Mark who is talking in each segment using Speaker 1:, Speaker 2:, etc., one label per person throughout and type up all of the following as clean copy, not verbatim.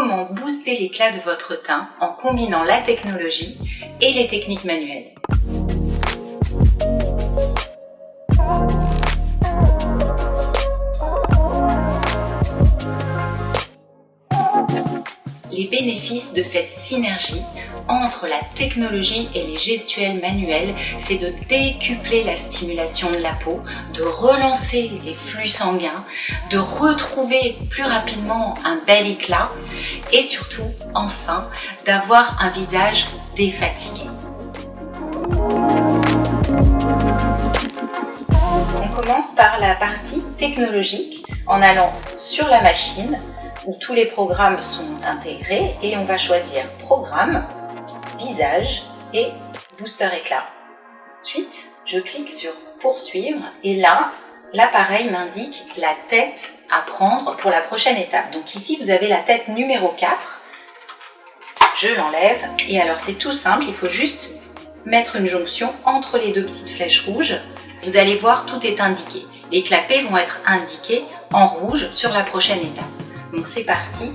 Speaker 1: comment booster l'éclat de votre teint en combinant la technologie et les techniques manuelles. Les bénéfices de cette synergie entre la technologie et les gestuels manuels, c'est de décupler la stimulation de la peau, de relancer les flux sanguins, de retrouver plus rapidement un bel éclat et surtout, enfin, d'avoir un visage défatigué. On commence par la partie technologique en allant sur la machine où tous les programmes sont intégrés et on va choisir Programme, Visage et Booster Éclat. Ensuite, je clique sur Poursuivre et là, l'appareil m'indique la tête à prendre pour la prochaine étape. Donc ici, vous avez la tête numéro 4. Je l'enlève et alors c'est tout simple, il faut juste mettre une jonction entre les deux petites flèches rouges. Vous allez voir, tout est indiqué. Les clapets vont être indiqués en rouge sur la prochaine étape. Donc c'est parti.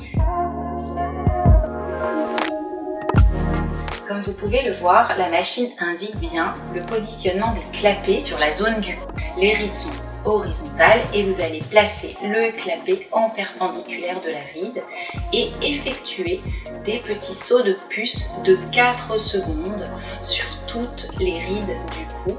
Speaker 1: Comme vous pouvez le voir, la machine indique bien le positionnement des clapets sur la zone du cou. Les rides sont horizontales et vous allez placer le clapet en perpendiculaire de la ride et effectuer des petits sauts de puce de 4 secondes sur toutes les rides du cou.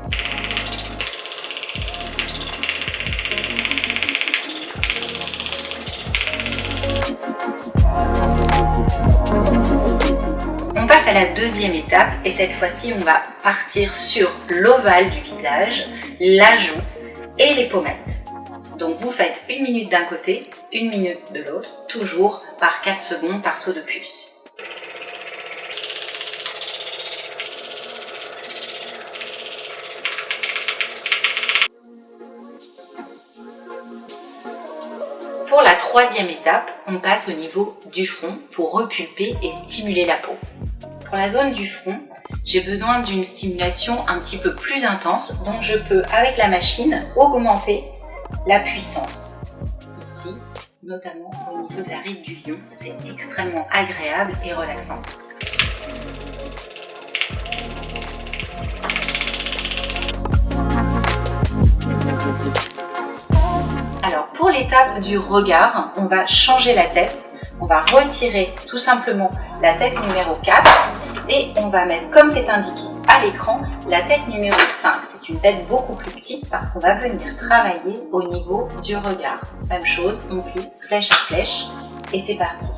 Speaker 1: On passe à la deuxième étape et cette fois-ci on va partir sur l'ovale du visage, la joue et les pommettes. Donc vous faites 1 minute d'un côté, 1 minute de l'autre, toujours par 4 secondes par saut de puce. Pour la troisième étape, on passe au niveau du front pour repulper et stimuler la peau. Pour la zone du front, j'ai besoin d'une stimulation un petit peu plus intense, donc je peux, avec la machine, augmenter la puissance. Ici, notamment au niveau de la ride du lion, c'est extrêmement agréable et relaxant. Alors pour l'étape du regard, on va changer la tête. On va retirer tout simplement la tête numéro 4 et on va mettre, comme c'est indiqué à l'écran, la tête numéro 5. C'est une tête beaucoup plus petite parce qu'on va venir travailler au niveau du regard. Même chose, on clique flèche à flèche et c'est parti.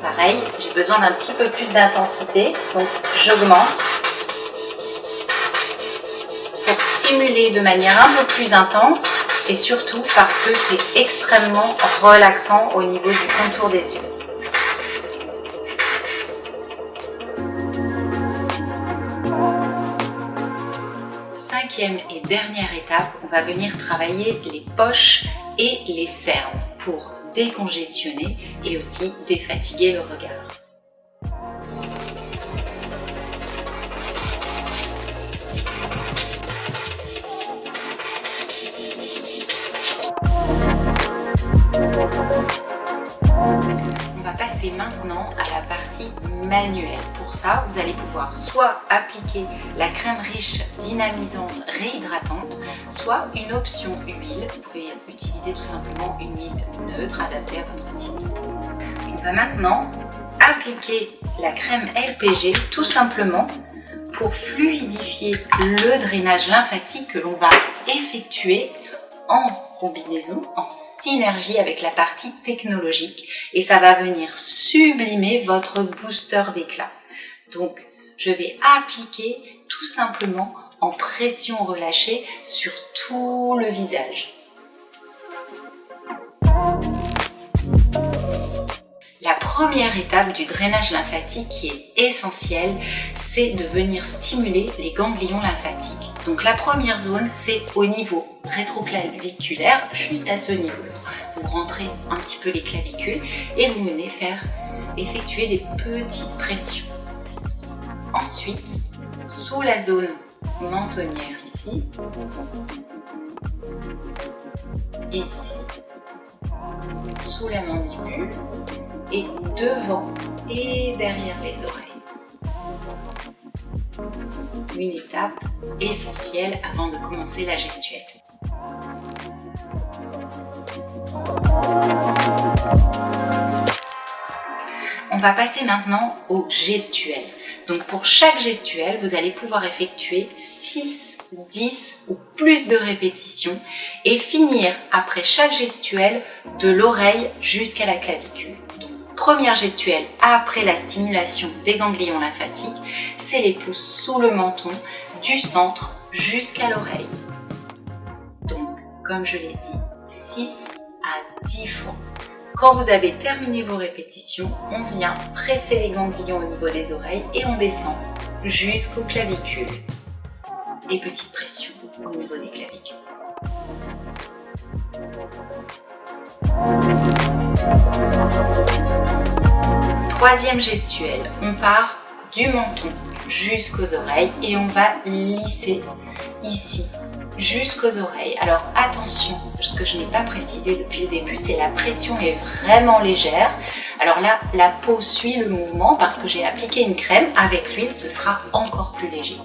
Speaker 1: Pareil, j'ai besoin d'un petit peu plus d'intensité, donc j'augmente pour stimuler de manière un peu plus intense et surtout parce que c'est extrêmement relaxant au niveau du contour des yeux. Cinquième et dernière étape, on va venir travailler les poches et les cernes pour décongestionner et aussi défatiguer le regard. On va passer maintenant à la partie manuelle. Pour ça, vous allez pouvoir soit appliquer la crème riche dynamisante réhydratante, soit une option huile. Vous pouvez utiliser tout simplement une huile neutre adaptée à votre type de peau. On va maintenant appliquer la crème LPG tout simplement pour fluidifier le drainage lymphatique que l'on va effectuer en combinaison, en synergie avec la partie technologique et ça va venir sublimer votre booster d'éclat. Donc je vais appliquer tout simplement en pression relâchée sur tout le visage. La première étape du drainage lymphatique qui est essentielle, c'est de venir stimuler les ganglions lymphatiques. Donc la première zone, c'est au niveau rétroclaviculaire, juste à ce niveau. Vous rentrez un petit peu les clavicules et vous venez effectuer des petites pressions. Ensuite, sous la zone mentonnière ici, et ici, sous la mandibule et devant et derrière les oreilles. Une étape essentielle avant de commencer la gestuelle. On va passer maintenant au gestuel. Donc pour chaque gestuelle, vous allez pouvoir effectuer 6, 10 ou plus de répétitions et finir après chaque gestuelle de l'oreille jusqu'à la clavicule. Donc, première gestuelle après la stimulation des ganglions lymphatiques, c'est les pouces sous le menton du centre jusqu'à l'oreille. Donc comme je l'ai dit, 6 à 10 fois. Quand vous avez terminé vos répétitions, on vient presser les ganglions au niveau des oreilles et on descend jusqu'aux clavicules. Et petite pression au niveau des clavicules. Troisième gestuelle, on part du menton jusqu'aux oreilles et on va lisser ici jusqu'aux oreilles. Alors attention, ce que je n'ai pas précisé depuis le début, c'est la pression est vraiment légère. Alors là, la peau suit le mouvement parce que j'ai appliqué une crème. Avec l'huile, ce sera encore plus léger.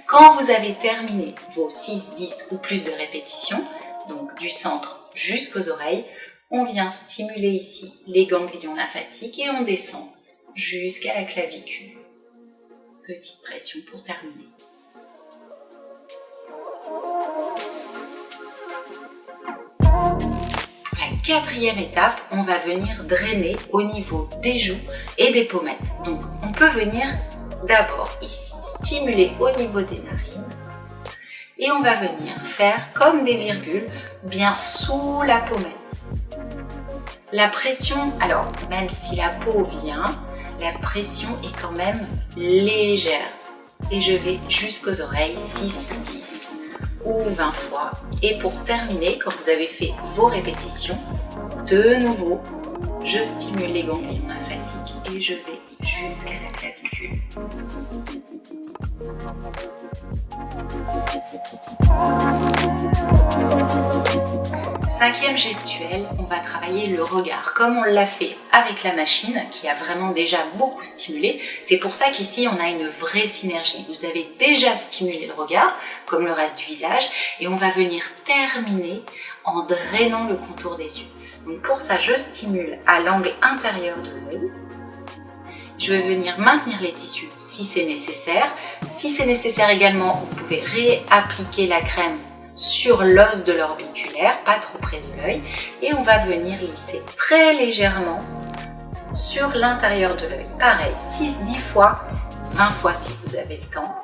Speaker 1: Quand vous avez terminé vos 6, 10 ou plus de répétitions, donc du centre jusqu'aux oreilles, on vient stimuler ici les ganglions lymphatiques et on descend jusqu'à la clavicule. Petite pression pour terminer. Pour la quatrième étape, on va venir drainer au niveau des joues et des pommettes. Donc on peut venir d'abord ici stimuler au niveau des narines et on va venir faire comme des virgules bien sous la pommette. La pression, alors même si la peau vient, la pression est quand même légère et je vais jusqu'aux oreilles 6, 10 ou 20 fois. Et pour terminer, quand vous avez fait vos répétitions, de nouveau, je stimule les ganglions lymphatiques et je vais jusqu'à la clavicule. Cinquième gestuelle, on va travailler le regard, comme on l'a fait avec la machine qui a vraiment déjà beaucoup stimulé. C'est pour ça qu'ici on a une vraie synergie. Vous avez déjà stimulé le regard, comme le reste du visage, et on va venir terminer en drainant le contour des yeux. Donc pour ça, je stimule à l'angle intérieur de l'œil. Je vais venir maintenir les tissus si c'est nécessaire. Si c'est nécessaire également, vous pouvez réappliquer la crème sur l'os de l'orbiculaire, pas trop près de l'œil, et on va venir lisser très légèrement sur l'intérieur de l'œil. Pareil, 6-10 fois, 20 fois si vous avez le temps.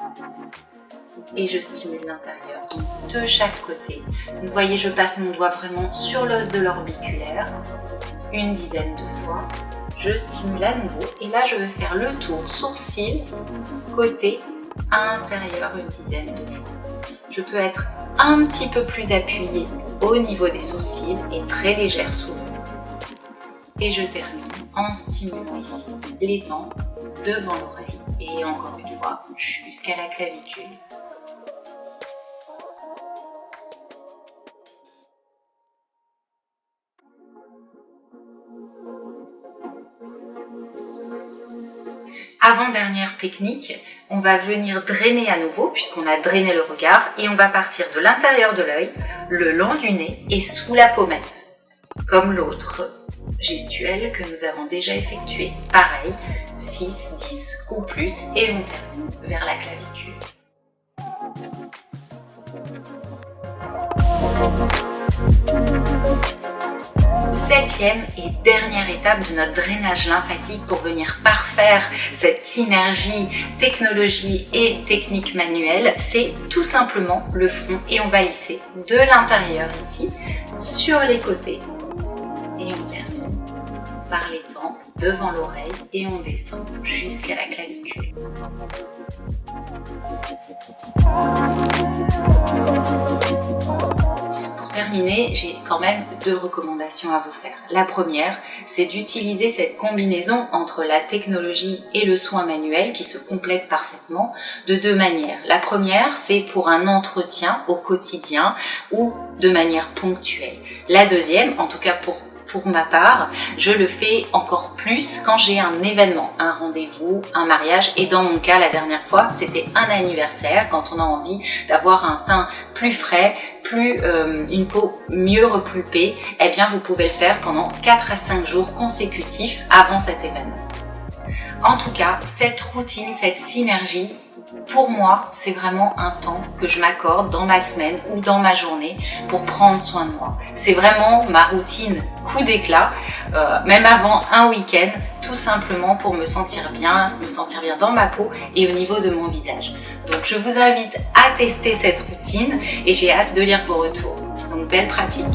Speaker 1: Et je stimule l'intérieur, donc de chaque côté. Vous voyez, je passe mon doigt vraiment sur l'os de l'orbiculaire, une dizaine de fois. Je stimule à nouveau, et là je vais faire le tour sourcil, côté intérieur une dizaine de fois. Je peux être un petit peu plus appuyée au niveau des sourcils et très légère sous l'œil. Et je termine en stimulant ici les tempes devant l'oreille et encore une fois jusqu'à la clavicule. Avant-dernière technique, on va venir drainer à nouveau puisqu'on a drainé le regard et on va partir de l'intérieur de l'œil, le long du nez et sous la pommette. Comme l'autre gestuelle que nous avons déjà effectué. Pareil, 6, 10 ou plus et on termine vers la clavicule. Septième et dernière étape de notre drainage lymphatique pour venir parfaire cette synergie technologie et technique manuelle, c'est tout simplement le front et on va lisser de l'intérieur ici, sur les côtés et on termine par les tempes devant l'oreille et on descend jusqu'à la clavicule. Pour terminer, j'ai quand même 2 recommandations à vous faire. La première, c'est d'utiliser cette combinaison entre la technologie et le soin manuel qui se complètent parfaitement de 2 manières. La première, c'est pour un entretien au quotidien ou de manière ponctuelle. La deuxième, en tout cas pour pour ma part, je le fais encore plus quand j'ai un événement, un rendez-vous, un mariage. Et dans mon cas, la dernière fois, c'était un anniversaire, quand on a envie d'avoir un teint plus frais, une peau mieux repulpée, eh bien vous pouvez le faire pendant 4 à 5 jours consécutifs avant cet événement. En tout cas, cette routine, cette synergie, pour moi, c'est vraiment un temps que je m'accorde dans ma semaine ou dans ma journée pour prendre soin de moi. C'est vraiment ma routine coup d'éclat, même avant un week-end, tout simplement pour me sentir bien dans ma peau et au niveau de mon visage. Donc je vous invite à tester cette routine et j'ai hâte de lire vos retours. Donc belle pratique!